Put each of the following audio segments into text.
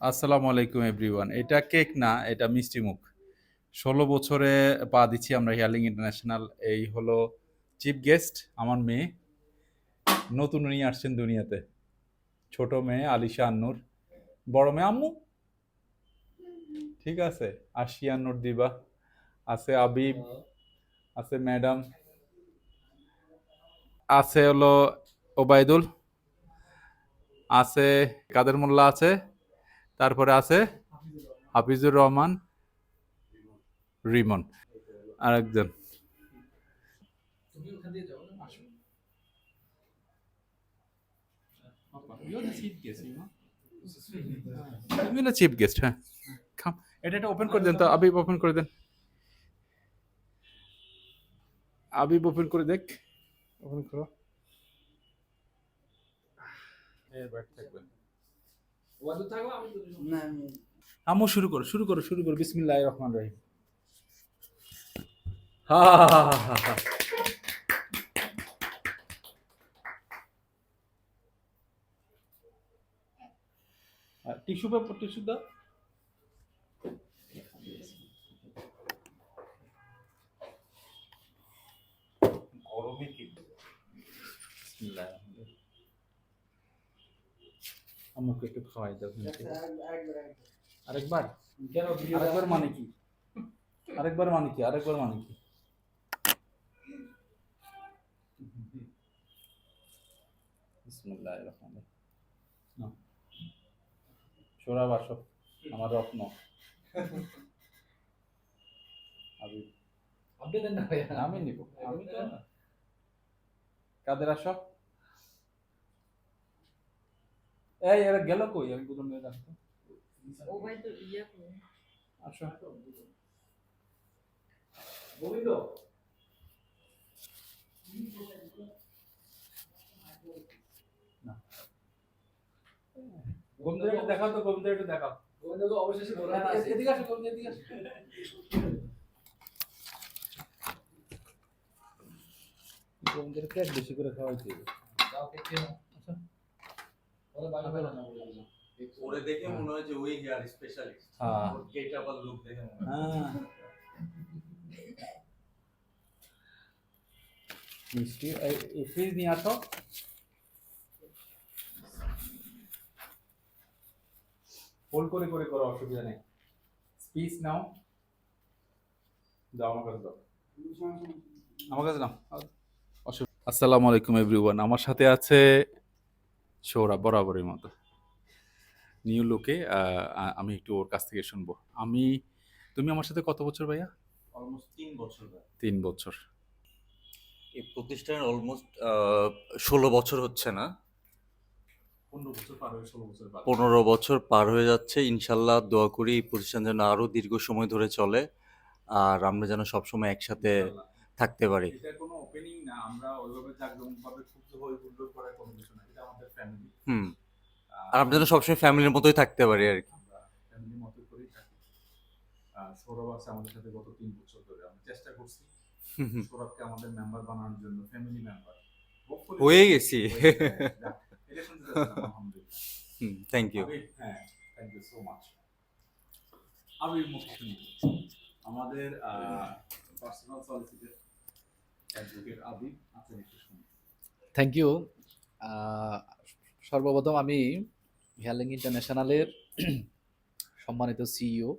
আসসালামু আলাইকুম এভরিওয়ান। এটা কেক না, এটা মিষ্টি মুখ। ১৬ বছরে পা দিচ্ছি আমরা হিয়ারলিং ইন্টারন্যাশনাল। এই হলো চিফ গেস্ট, আমার মেয়ে। নতুন উনি আসছেন দুনিয়াতে। ছোট মেয়ে আলিশা আন্নুর, বড় মেয়ে আম্মু। ঠিক আছে, আশিয়া আন্নুর দিবা, আছে আবিব, আছে ম্যাডাম, আছে হলো ওবায়দুল, আছে কাদের মোল্লা, আছে তারপরে আছে হাফিজুর রহমান, রিমন, আরেকজন। তুমি না চিফ গেস্ট, হ্যাঁ। খাম, এটা ওপেন করে দেন তো, আবিব ওপেন করে দেন। আবিব ওপেন করে দেখ, ওপেন করো। আমু শুরু করো, শুরু করো, শুরু করো। বিসমিল্লাহির রহমানির রহিম। হা হা হা হা হা। টিস্যু পেপার, টিস্যু দাও। গরমে কি বিসমিল্লাহির রহমানির রহিম। আম্মুকে একটু খাওয়াই দাও। আরেকবার, আরেকবার মানে কি? আরেকবার মানে কি? আরেকবার মানে কি? বিসমিল্লাহির রহমানির রহিম। সোরা বাসক, আমার রত্ন আবিব। আমি নিব, আমি তো। কাদের আসো? এই এরা গেল কই? আমি গুলো নিয়ে রাখতো। আসো। না, গোবিন্দের একটু দেখাও তো, গোবিন্দের একটু দেখাও। গোবিন্দ অবশেষে বলে না, এদিকে আসো, গোবিন্দ এদিকে আসো। গোবিন্দের কেক বেশি করে খাওয়াইতে হবে। যাও কেক খেয়ে নাও। আচ্ছা, ওরে বাড়ি বেরো না বলে দিলাম। ওরে দেখে মনে হয় যে ওই হেয়ার স্পেশালিস্ট। হ্যাঁ, ওর গেট আপ আর লুক দেখে মনে হয়। হ্যাঁ, মিষ্টি এই ফ্রিজ নিয়ে আসো। হোল্ড করে করে করো, অসুবিধা নেই। স্পিচ নাও, দাও আমার কাছে, দাও আমার কাছে, নাও। আসসালামু আলাইকুম এভরিওয়ান। আমার সাথে আছে সৌরভ, বরাবরের মতো নিউ লুকে। আমি একটু ওর কাছ থেকে শুনবো। তুমি আমার সাথে কত বছর ভাইয়া? অলমোস্ট 3 বছর। 3 বছর। এই প্রতিষ্ঠানের অলমোস্ট 16 বছর হচ্ছে না, 15 বছর পার হয়ে 16 বছর পার। 15 বছর পার হয়ে যাচ্ছে। ইনশাল্লাহ দোয়া করি এই প্রতিষ্ঠান যেন আরো দীর্ঘ সময় ধরে চলে, আর আমরা যেন সবসময় একসাথে ইনশাআল্লাহ থাকতে পারি। এটা কোনো ওপেনিং না, আমরা ওইভাবে জাঁকজমকভাবে খুব হই হুল্লোড় করে কোনো কিছু না, এটা আমাদের ফ্যামিলি। আর আমরা যেন সবসময় ফ্যামিলির মতোই থাকতে পারি আর কি। আমরা ফ্যামিলির মতো করেই থাকি। সৌরভ আছে আমাদের সাথে গত 3 বছর ধরে। আমরা চেষ্টা করছি সৌরভকে আমাদের মেম্বার বানানোর জন্য, ফ্যামিলি মেম্বার। হয়ে গেছি। এটা শুনতে চাচ্ছিলাম, আলহামদুলিল্লাহ। Thank you. হ্যাঁ, thank you so much. Abir মুখ শুনি, আমাদের পার্সোনাল সলিসিটর অ্যাডভোকেট আবির আছেন, একটু শুনি। Thank you. সর্বপ্রথম আমি হিয়ারলিং ইন্টারন্যাশনালের সম্মানিত সিইও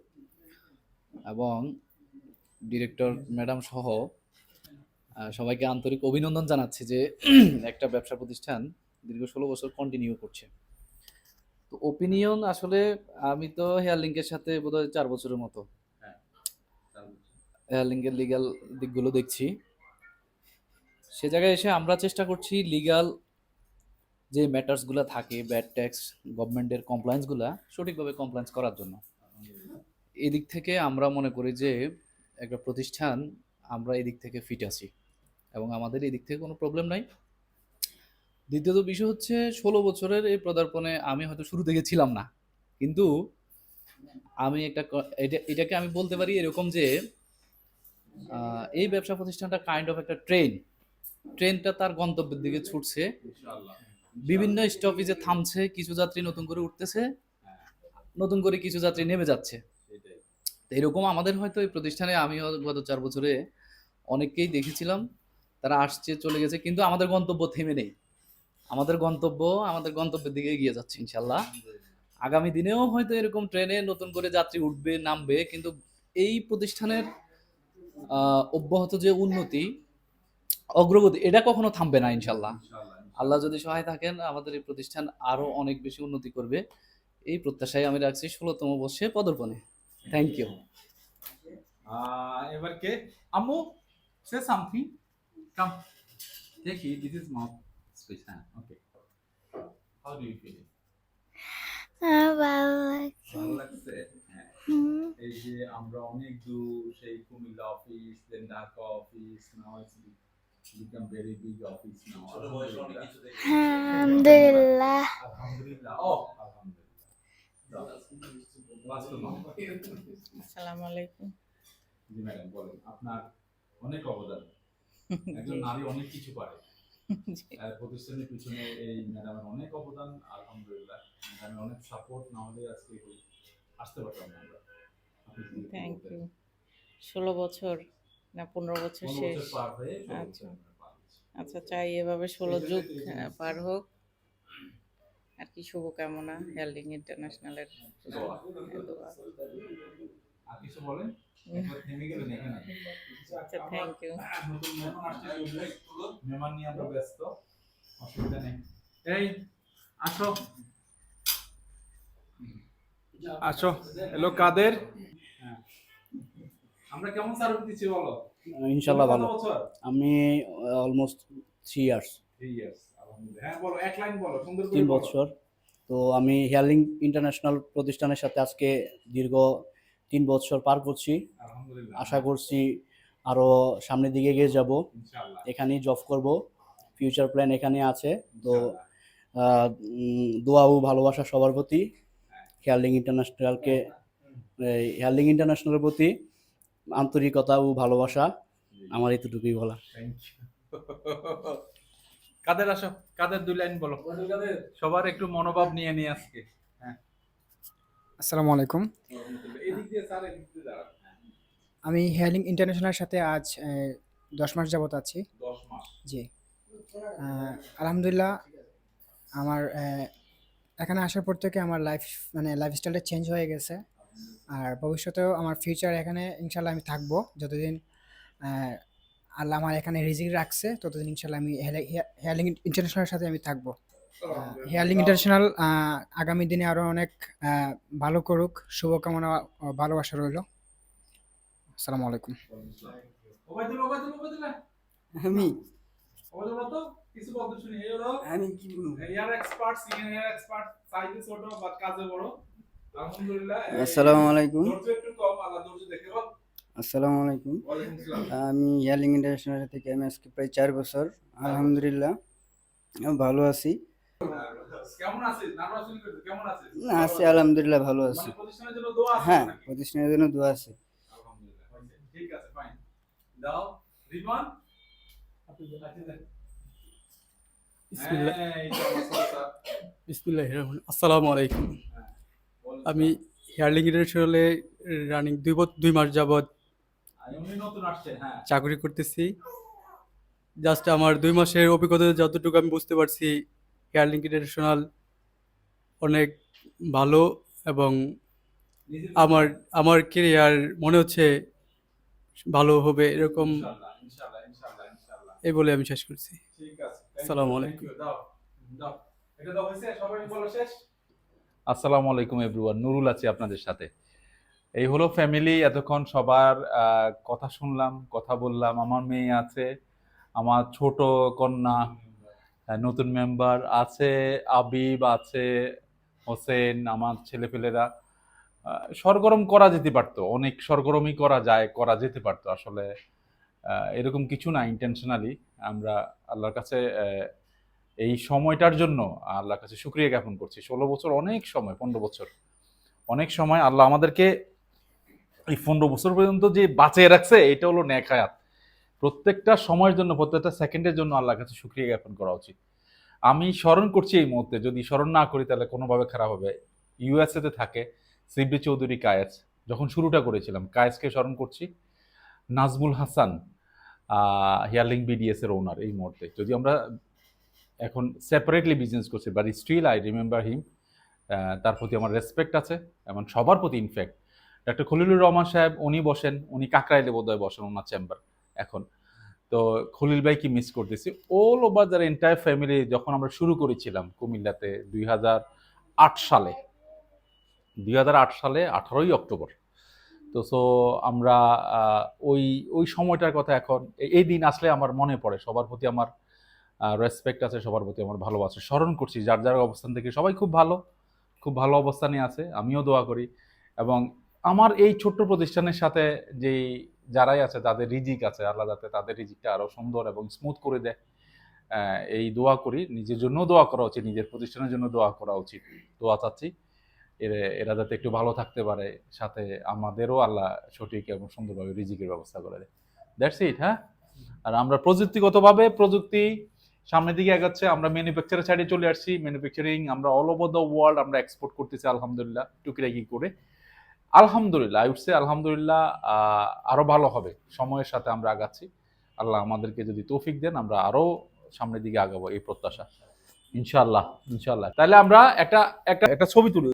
এবং ডিরেক্টর ম্যাডাম সহ সবাইকে আন্তরিক অভিনন্দন জানাচ্ছি যে একটা ব্যবসা প্রতিষ্ঠান দীর্ঘ 16 বছর কন্টিনিউ করছে। তো ওপিনিয়ন আসলে আমি তো হেয়ারলিংকের সাথে বোধহয় 4 বছরের মতো হেয়ারলিংকের লিগ্যাল দিকগুলো দেখছি। সে জায়গায় এসে আমরা চেষ্টা করছি লিগ্যাল যে ম্যাটার্সগুলো থাকে, ব্যাড ট্যাক্স, গভর্নমেন্টের কমপ্লায়েন্সগুলো সঠিকভাবে কমপ্লায়েন্স করার জন্য। এদিক থেকে আমরা মনে করি যে একটা প্রতিষ্ঠান আমরা এদিক থেকে ফিট আছি এবং আমাদের এদিক থেকে কোনো প্রবলেম নাই। দ্বিতীয়ত বিষয় হচ্ছে 16 বছরের এই পদার্পণে আমি হয়তো শুরু থেকে ছিলাম না, কিন্তু আমি এটাকে আমি বলতে পারি এরকম যে এই ব্যবসা প্রতিষ্ঠানটা কাইন্ড অফ একটা ট্রেনটা তার গন্তব্যের দিকে ছুটছে, বিভিন্ন স্টপেজে থামছে, কিছু যাত্রী নতুন করে উঠতেছে, নতুন করে কিছু যাত্রী নেমে যাচ্ছে। সেটাই। তো এরকম আমাদের হয়তো এই প্রতিষ্ঠানে আমিও গত 4 বছরে অনেককেই দেখেছিলাম। তারা আসছে, চলে গেছে। কিন্তু আমাদের গন্তব্য থেমে নেই। আমাদের গন্তব্যের দিকে এগিয়ে যাচ্ছে ইনশাআল্লাহ। আগামী দিনেও হয়তো এরকম ট্রেনে নতুন করে যাত্রী উঠবে, নামবে। কিন্তু এই প্রতিষ্ঠানের অব্যাহত যে উন্নতি, অগ্রগতি এটা কখনো থামবে না ইনশাআল্লাহ। ইনশাআল্লাহ, আল্লাহ ইনশাআল্লাহ। যদি সহায় থাকেন আমাদের এই প্রতিষ্ঠান আরো অনেক বেশি উন্নতি করবে। এই প্রত্যাশায় আমি রাখছি 16তম বর্ষে পদার্পণে। Thank you. এবার কে? আম্মু, সে সামথিং। কাম, দেখি, দিস ইজ নট স্পেস। হ্যাঁ, okay. How do you feel? ভালো লাগছে। ভালো লাগছে? হ্যাঁ। হুম। এই যে আমরা অনেক দূর, সেই Comilla office, then Dhaka office, now it's become very big office now. আলহামদুলিল্লাহ। আলহামদুলিল্লাহ। আলহামদুলিল্লাহ। আসসালামু আলাইকুম। জি ম্যাডাম, বলেন। আপনার অনেক অবদান। একজন নারী অনেক কিছু পারে। প্রতিষ্ঠানের পিছনে এই ম্যাডামের অনেক অবদান। আলহামদুলিল্লাহ, ম্যাডামের অনেক সাপোর্ট না হলে আজকে আসতে পারতাম না আমরা। Thank you. 16 বছর না 15 বছর শেষ? পার হয়ে আচ্ছা আচ্ছা, চাই এভাবে 16 যুগ পার হোক। আর কি শুভকামনা হেলডিং ইন্টারন্যাশনালের। আর কিছু বলেন? একবার থেমে গেলেন এখানে। আচ্ছা, থ্যাংক ইউ। নতুন মেহমান আসছে, মেহমান নিয়ে আমরা ব্যস্ত, অসুবিধা নেই। এই আসো, আসো। হ্যালো কাদের, আমরা কেমন সার্ভিস দিচ্ছি বলো? ইনশাল্লাহ ভালো। কত বছর? আমি অলমোস্ট 3 ইয়ার্স। 3 ইয়ার্স। আলহামদুলিল্লাহ। হ্যাঁ বলো, এক লাইন বলো, সুন্দর করে 3 বলো। বছর। তো আমি হেয়ারলিং ইন্টারন্যাশনাল প্রতিষ্ঠানের সাথে আজকে দীর্ঘ 3 বছর পার করছি। আলহামদুলিল্লাহ। আশা করছি আরো সামনের দিকে এগিয়ে যাব, ইনশাআল্লাহ। এখানেই জব করব, ফিউচার প্ল্যান এখানে আছে। তো ইনশাআল্লাহ। দোয়া ও ভালোবাসা সবার প্রতি। হেয়ারলিং ইন্টারন্যাশনালের প্রতি আন্তরিকতা ও ভালোবাসা, আমার এতটুকুই বলা। Thank you. কাদের আসো, কাদের 2 লাইন বলো। সবার একটু মনোভাব নিয়ে নিয়ে আজকে। হ্যাঁ, আসসালামু আলাইকুম। এদিক দিয়ে স্যার, এদিক দিয়ে দাঁড়ান। আমি হেয়ারলিং ইন্টারন্যাশনালের সাথে আজ 10 মাস যাবত আছি। 10 মাস। জি। আলহামদুলিল্লাহ, আমার এখানে আসার পর থেকে আমার লাইফস্টাইলটা চেঞ্জ হয়ে গেছে। আর ভবিষ্যতেও আমার ফিউচার এখানে ইনশাল্লাহ আমি থাকবো। যতদিন আল্লাহ আমার এখানে রিজিক রাখছে ততদিন ইনশাল্লাহ আমি হেয়ারলিং ইন্টারন্যাশনালের সাথে আমি থাকবো। হেয়ারলিং ইন্টারন্যাশনাল আগামী দিনে আরও অনেক ভালো করুক, শুভকামনা ও ভালোবাসা রইল। আসসালামু আলাইকুম। ওবায়দুল্লাহ। আমি ওবায়দুল্লাহ তো কিছু বলতে শুনি। এই হলো আমি কি বলবো? Hair expert, senior hair expert, সাইজে ছোট বাট কাজে বড়। আলহামদুলিল্লাহ। আসসালামু আলাইকুম। ধৈর্য একটু কম, আল্লাহ ধৈর্য দেখে বল। আসসালামু আলাইকুম। ওয়ালাইকুম আসসালাম। আমি হেয়ারলিং ইন্টারন্যাশনাল থেকে আমি আজকে প্রায় 4 বছর। আলহামদুলিল্লাহ আমি ভালো আছি। কেমন আছিস? নার্ভাস ফিল করছিস? কেমন আছিস? না আছি, আলহামদুলিল্লাহ ভালো আছি। মানে প্রতিষ্ঠানের জন্য দোয়া আছে হ্যাঁ, নাকি? প্রতিষ্ঠানের জন্য দোয়া আছে। আলহামদুলিল্লাহ। হয়েছে। ঠিক আছে, ফাইন। দাও রিবন। বিসমিল্লাহ। এই তো আমার স্যার। বিসমিল্লাহির রহমানির আসসালামু আলাইকুম। আমি হেয়ারলিং ইন্টারন্যাশনালে রানিং 2 মাস যাবৎ উনি নতুন আসছেন। হ্যাঁ, চাকরি করতেছি। জাস্ট আমার 2 মাসের অভিজ্ঞতা যতটুকু আমি বুঝতে পারছি, হেয়ারলিং ইন্টারন্যাশনাল অনেক ভালো এবং আমার আমার কেরিয়ার মনে হচ্ছে ভালো হবে, এরকম ইনশাআল্লাহ, ইনশাআল্লাহ, ইনশাআল্লাহ, ইনশাআল্লাহ। এই বলে আমি শেষ করছি। ঠিক আছে। আসসালামু আলাইকুম। দাও দাও, এটা দাও। হয়েছে? সবাই বলো শেষ। আসসালামু আলাইকুম এভরিওয়ান, নুরুল আছি আপনাদের সাথে। এই হলো ফ্যামিলি। এতক্ষণ সবার কথা শুনলাম, কথা বললাম। আমার মেয়ে আছে, আমার ছোট কন্যা, নতুন মেম্বার আছে, আবিব আছে, হোসেন, আমার ছেলেপেলেরা। সরগরম করা যেতে পারতো, অনেক সরগরমই করা যেতে পারতো আসলে। এরকম কিছু না, ইন্টেনশনালি আমরা আল্লাহর কাছে এই সময়টার জন্য আল্লাহর কাছে শুকরিয়া জ্ঞাপন করছি। 16 বছর অনেক সময়, 15 বছর অনেক সময়। আল্লাহ আমাদেরকে এই 15 বছর পর্যন্ত যে বাঁচিয়ে রাখছে, এটা হলো নেক হায়াত। প্রত্যেকটা সময়ের জন্য, প্রত্যেকটা সেকেন্ডের জন্য আল্লাহর কাছে শুকরিয়া জ্ঞাপন করা উচিত। আমি স্মরণ করছি এই মুহূর্তে, যদি স্মরণ না করি তাহলে কোনোভাবে খারাপ হবে। ইউএসএ তে থাকে, সিবলি চৌধুরী কায়েস। যখন শুরুটা করেছিলাম, কায়েসকে স্মরণ করছি। নাজমুল হাসান, হিয়ারলিং বিডিএস এর ওনার এই মুহূর্তে, যদি আমরা এখন সেপারেটলি বিজনেস করছি, but still I remember him. তার প্রতি আমার রেসপেক্ট আছে, এবং সবার প্রতি। ইনফ্যাক্ট ডক্টর খলিলুর রহমান সাহেব উনি বসেন, উনি কাকরাইলে বোধহয় বসেন ওনার চেম্বার এখন। তো খলিল ভাইকে মিস করতেছি। All over the entire family, যখন আমরা শুরু করেছিলাম কুমিল্লাতে 2008 সালে, 18ই অক্টোবর। তো সো আমরা ওই ওই সময়টার কথা এখন এই দিন আসলে আমার মনে পড়ে। সবার প্রতি আমার রেসপেক্ট আছে, সবার প্রতি আমার ভালোবাসা, স্মরণ করছি যার যার অবস্থান থেকে। সবাই খুব ভালো, খুব ভালো অবস্থানে আছে, আমিও দোয়া করি। এবং আমার এই ছোট্ট প্রতিষ্ঠানের সাথে যেই যারাই আছে তাদের রিজিক আছে, আল্লাহ যাতে তাদের রিজিকটা আরো সুন্দর এবং স্মুথ করে দেয়, এই দোয়া করি। নিজের জন্য দোয়া করা উচিত, নিজের প্রতিষ্ঠানের জন্য দোয়া করা উচিত, দোয়া চাচ্ছি এরা যাতে একটু ভালো থাকতে পারে, সাথে আমাদেরও আল্লাহ সঠিক এবং সুন্দরভাবে রিজিকের ব্যবস্থা করে দেয়। That's it. হ্যাঁ, আর আমরা প্রযুক্তি সামনের দিকে এগাচ্ছে। আমরা ম্যানুফ্যাকচারের সাইডে চলে আসছি। ম্যানুফ্যাকচারিং আমরা অল ওভার দ্য ওয়ার্ল্ড আমরা এক্সপোর্ট করতেছি আলহামদুলিল্লাহ, টুকিটাকি করে। আলহামদুলিল্লাহ, আই উড সে আলহামদুলিল্লাহ, আরো ভালো হবে। সময়ের সাথে আমরা আগাচ্ছি। আল্লাহ আমাদেরকে যদি তৌফিক দেন, আমরা আরো সামনের দিকে আগাবো, এই প্রত্যাশা। ইনশাআল্লাহ, ইনশাআল্লাহ। তাহলে আমরা একটা একটা একটা ছবি তুলি।